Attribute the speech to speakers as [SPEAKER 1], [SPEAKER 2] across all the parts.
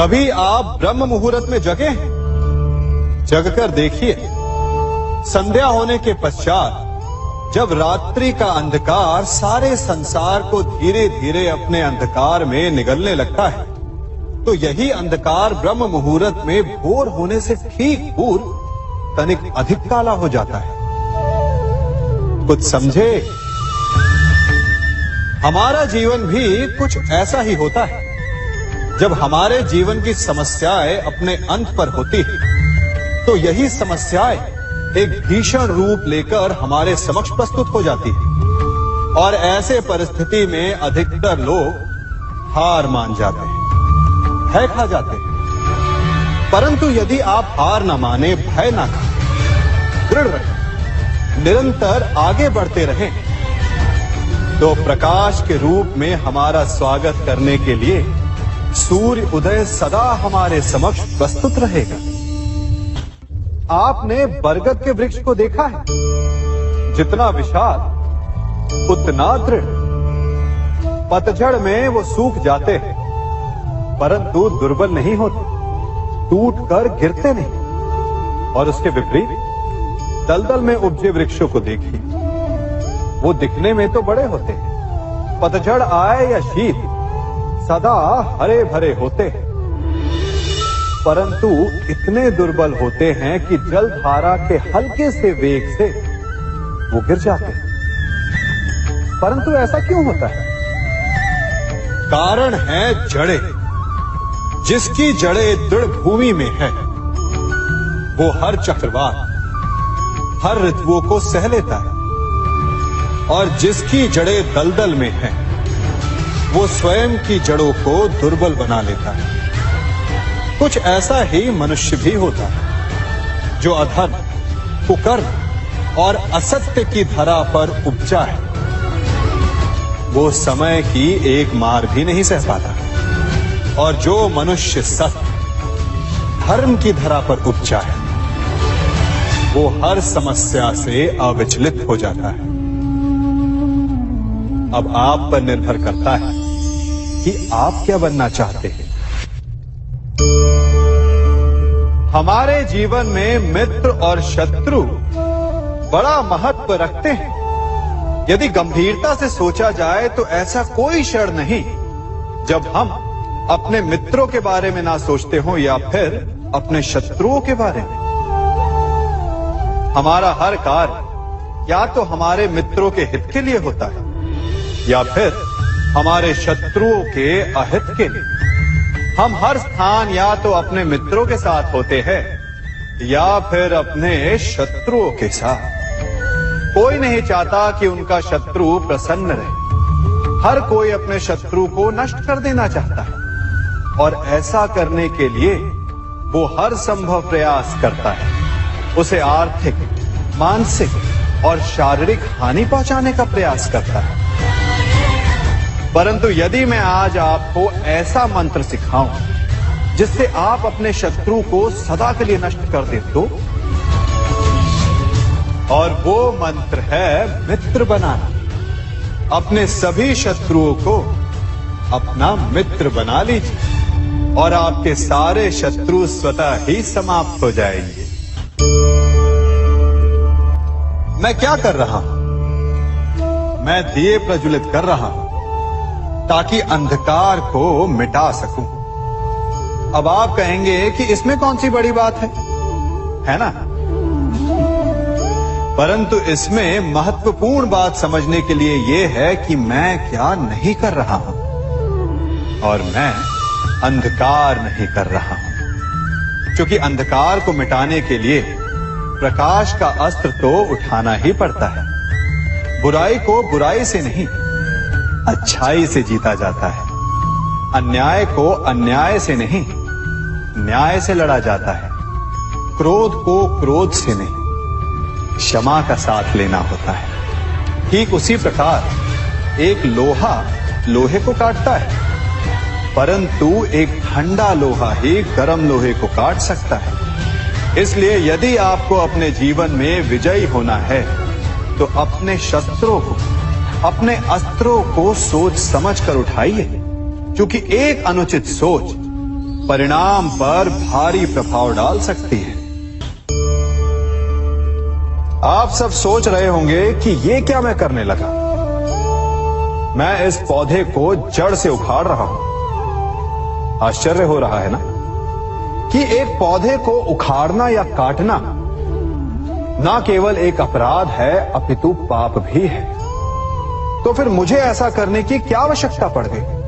[SPEAKER 1] कभी आप ब्रह्म मुहूर्त में जगे? जगकर देखिए, संध्या होने के पश्चात जब रात्रि का अंधकार सारे संसार को धीरे धीरे अपने अंधकार में निगलने लगता है, तो यही अंधकार ब्रह्म मुहूर्त में भोर होने से ठीक पूर्व तनिक अधिक काला हो जाता है। कुछ समझे? हमारा जीवन भी कुछ ऐसा ही होता है। जब हमारे जीवन की समस्याएं अपने अंत पर होती है, तो यही समस्याएं एक भीषण रूप लेकर हमारे समक्ष प्रस्तुत हो जाती है और ऐसे परिस्थिति में अधिकतर लोग हार मान जाते हैं, भय खा जाते हैं। परंतु यदि आप हार न माने, भय न खाएं, दृढ़ रहें, निरंतर आगे बढ़ते रहें, तो प्रकाश के रूप में हमारा स्वागत करने के लिए सूर्य उदय सदा हमारे समक्ष प्रस्तुत रहेगा। आपने बरगद के वृक्ष को देखा है? जितना विशाल उतना दृढ़। पतझड़ में वो सूख जाते हैं, परंतु दुर्बल नहीं होते, टूटकर गिरते नहीं। और उसके विपरीत दलदल में उपजे वृक्षों को देखिए, वो दिखने में तो बड़े होते हैं, पतझड़ आए या शीत सदा हरे भरे होते हैं, परंतु इतने दुर्बल होते हैं कि जलधारा के हल्के से वेग से वो गिर जाते हैं। परंतु ऐसा क्यों होता है? कारण है जड़ें। जिसकी जड़ें दृढ़ भूमि में है, वो हर चक्रवात, हर ऋतुओं को सह लेता है, और जिसकी जड़ें दलदल में है, वो स्वयं की जड़ों को दुर्बल बना लेता है। कुछ ऐसा ही मनुष्य भी होता है, जो अधर्म, कुकर्म और असत्य की धरा पर उपजा है। वो समय की एक मार भी नहीं सह पाता, और जो मनुष्य सत्य, धर्म की धरा पर उपजा है, वो हर समस्या से अविचलित हो जाता है। अब आप पर निर्भर करता है कि आप क्या बनना चाहते हैं। हमारे जीवन में मित्र और शत्रु बड़ा महत्व रखते हैं। यदि गंभीरता से सोचा जाए तो ऐसा कोई क्षण नहीं जब हम अपने मित्रों के बारे में ना सोचते हो या फिर अपने शत्रुओं के बारे में। हमारा हर कार्य या तो हमारे मित्रों के हित के लिए होता है या फिर हमारे शत्रुओं के अहित के लिए। हम हर स्थान या तो अपने मित्रों के साथ होते हैं या फिर अपने शत्रुओं के साथ। कोई नहीं चाहता कि उनका शत्रु प्रसन्न रहे। हर कोई अपने शत्रु को नष्ट कर देना चाहता है, और ऐसा करने के लिए वो हर संभव प्रयास करता है। उसे आर्थिक, मानसिक और शारीरिक हानि पहुंचाने का प्रयास करता है। परंतु यदि मैं आज आपको ऐसा मंत्र सिखाऊं जिससे आप अपने शत्रु को सदा के लिए नष्ट कर दे तो, और वो मंत्र है मित्र बनाना। अपने सभी शत्रुओं को अपना मित्र बना लीजिए और आपके सारे शत्रु स्वतः ही समाप्त हो जाएंगे। मैं क्या कर रहा हूं? मैं दिए प्रज्वलित कर रहा हूं ताकि अंधकार को मिटा सकूं। अब आप कहेंगे कि इसमें कौन सी बड़ी बात है ना? परंतु इसमें महत्वपूर्ण बात समझने के लिए यह है कि मैं क्या नहीं कर रहा हूं, और मैं अंधकार नहीं कर रहा हूं। क्योंकि अंधकार को मिटाने के लिए प्रकाश का अस्त्र तो उठाना ही पड़ता है। बुराई को बुराई से नहीं, अच्छाई से जीता जाता है। अन्याय को अन्याय से नहीं, न्याय से लड़ा जाता है। क्रोध को क्रोध से नहीं, क्षमा का साथ लेना होता है। ठीक उसी प्रकार एक लोहा लोहे को काटता है, परंतु एक ठंडा लोहा ही गर्म लोहे को काट सकता है। इसलिए यदि आपको अपने जीवन में विजयी होना है, तो अपने शस्त्रों को, अपने अस्त्रों को सोच समझ कर उठाइए, क्योंकि एक अनुचित सोच परिणाम पर भारी प्रभाव डाल सकती है। आप सब सोच रहे होंगे कि ये क्या मैं करने लगा। मैं इस पौधे को जड़ से उखाड़ रहा हूं। आश्चर्य हो रहा है ना कि एक पौधे को उखाड़ना या काटना ना केवल एक अपराध है अपितु पाप भी है। तो फिर मुझे ऐसा करने की क्या आवश्यकता पड़ गई?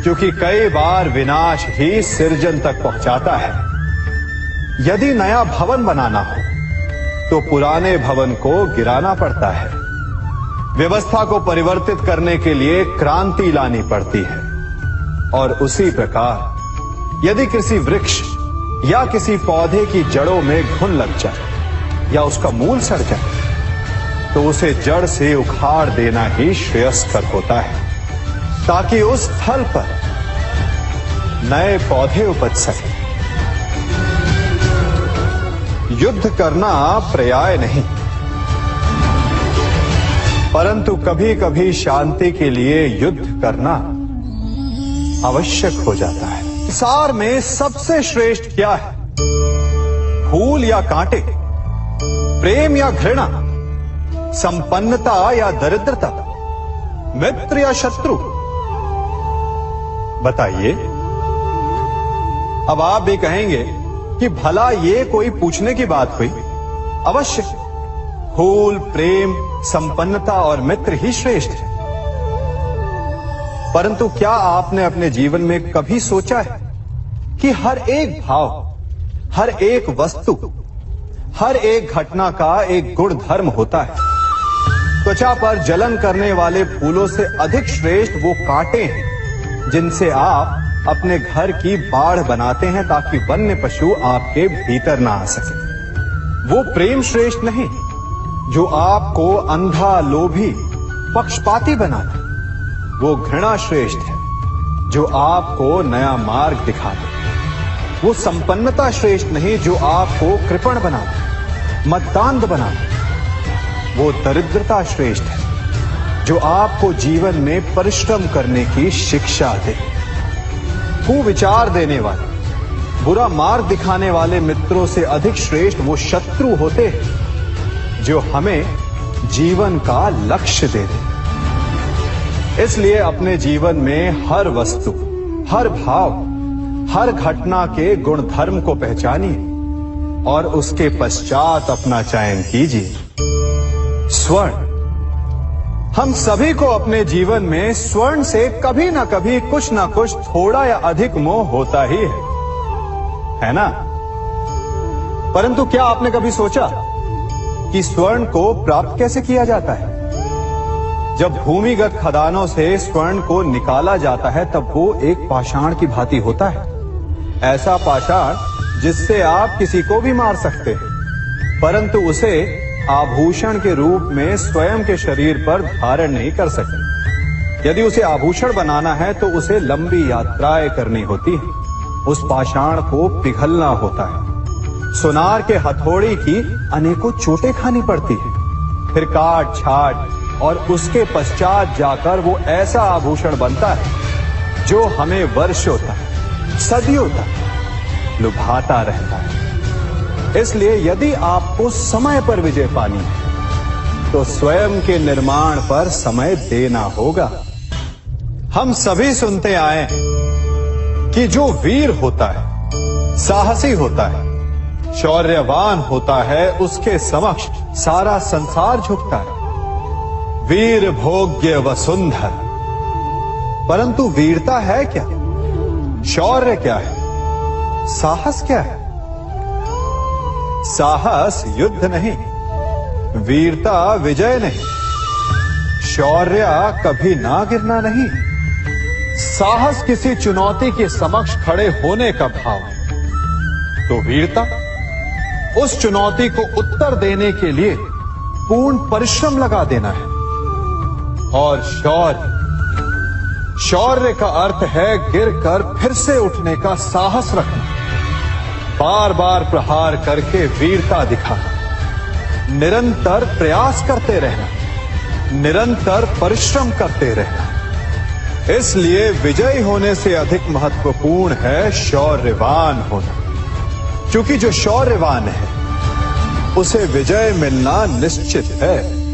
[SPEAKER 1] क्योंकि कई बार विनाश ही सृजन तक पहुंचाता है। यदि नया भवन बनाना हो तो पुराने भवन को गिराना पड़ता है। व्यवस्था को परिवर्तित करने के लिए क्रांति लानी पड़ती है। और उसी प्रकार यदि किसी वृक्ष या किसी पौधे की जड़ों में घुन लग जाए या उसका मूल सड़ जाए तो उसे जड़ से उखाड़ देना ही श्रेयस्कर होता है, ताकि उस स्थल पर नए पौधे उपज सके। युद्ध करना पर्याय नहीं, परंतु कभी कभी शांति के लिए युद्ध करना आवश्यक हो जाता है। संसार में सबसे श्रेष्ठ क्या है? फूल या कांटे, प्रेम या घृणा, संपन्नता या दरिद्रता, मित्र या शत्रु? बताइए। अब आप भी कहेंगे कि भला ये कोई पूछने की बात हुई? अवश्य, फूल, प्रेम, संपन्नता और मित्र ही श्रेष्ठ है। परंतु क्या आपने अपने जीवन में कभी सोचा है कि हर एक भाव, हर एक वस्तु, हर एक घटना का एक गुण धर्म होता है? त्वचा पर जलन करने वाले फूलों से अधिक श्रेष्ठ वो कांटे हैं जिनसे आप अपने घर की बाढ़ बनाते हैं ताकि वन्य पशु आपके भीतर ना आ सके। वो प्रेम श्रेष्ठ नहीं जो आपको अंधा, लोभी, पक्षपाती बनाता। वो घृणा श्रेष्ठ है जो आपको नया मार्ग दिखाते। वो संपन्नता श्रेष्ठ नहीं जो आपको कृपण बनाते, मद्दांध बनाते। वो दरिद्रता श्रेष्ठ है जो आपको जीवन में परिश्रम करने की शिक्षा दे। कुविचार देने वाले, बुरा मार्ग दिखाने वाले मित्रों से अधिक श्रेष्ठ वो शत्रु होते हैं जो हमें जीवन का लक्ष्य दे दे। इसलिए अपने जीवन में हर वस्तु, हर भाव, हर घटना के गुण धर्म को पहचानिए और उसके पश्चात अपना चयन कीजिए। स्वर्ण, हम सभी को अपने जीवन में स्वर्ण से कभी ना कभी कुछ ना कुछ थोड़ा या अधिक मोह होता ही है ना? परंतु क्या आपने कभी सोचा कि स्वर्ण को प्राप्त कैसे किया जाता है? जब भूमिगत खदानों से स्वर्ण को निकाला जाता है तब वो एक पाषाण की भांति होता है। ऐसा पाषाण जिससे आप किसी को भी मार सकते हैं, परंतु उसे आभूषण के रूप में स्वयं के शरीर पर धारण नहीं कर सकते। यदि उसे आभूषण बनाना है तो उसे लंबी यात्राएं करनी होती है। उस पाषाण को पिघलना होता है। सुनार के हथौड़ी की अनेकों चोटें खानी पड़ती है, फिर काट छाट और उसके पश्चात जाकर वो ऐसा आभूषण बनता है जो हमें वर्षों तक, सदियों तक लुभाता रहता है। इसलिए यदि आपको समय पर विजय पानी है तो स्वयं के निर्माण पर समय देना होगा। हम सभी सुनते आए हैं कि जो वीर होता है, साहसी होता है, शौर्यवान होता है, उसके समक्ष सारा संसार झुकता है। वीर भोग्य वसुंधर। परंतु वीरता है क्या? शौर्य क्या है? साहस क्या है? साहस युद्ध नहीं, वीरता विजय नहीं, शौर्य कभी ना गिरना नहीं। साहस किसी चुनौती के समक्ष खड़े होने का भाव है, तो वीरता उस चुनौती को उत्तर देने के लिए पूर्ण परिश्रम लगा देना है। और शौर्य का अर्थ है गिरकर फिर से उठने का साहस रखना, बार बार प्रहार करके वीरता दिखाना, निरंतर प्रयास करते रहना, निरंतर परिश्रम करते रहना। इसलिए विजयी होने से अधिक महत्वपूर्ण है शौर्यवान होना, क्योंकि जो शौर्यवान है उसे विजय मिलना निश्चित है।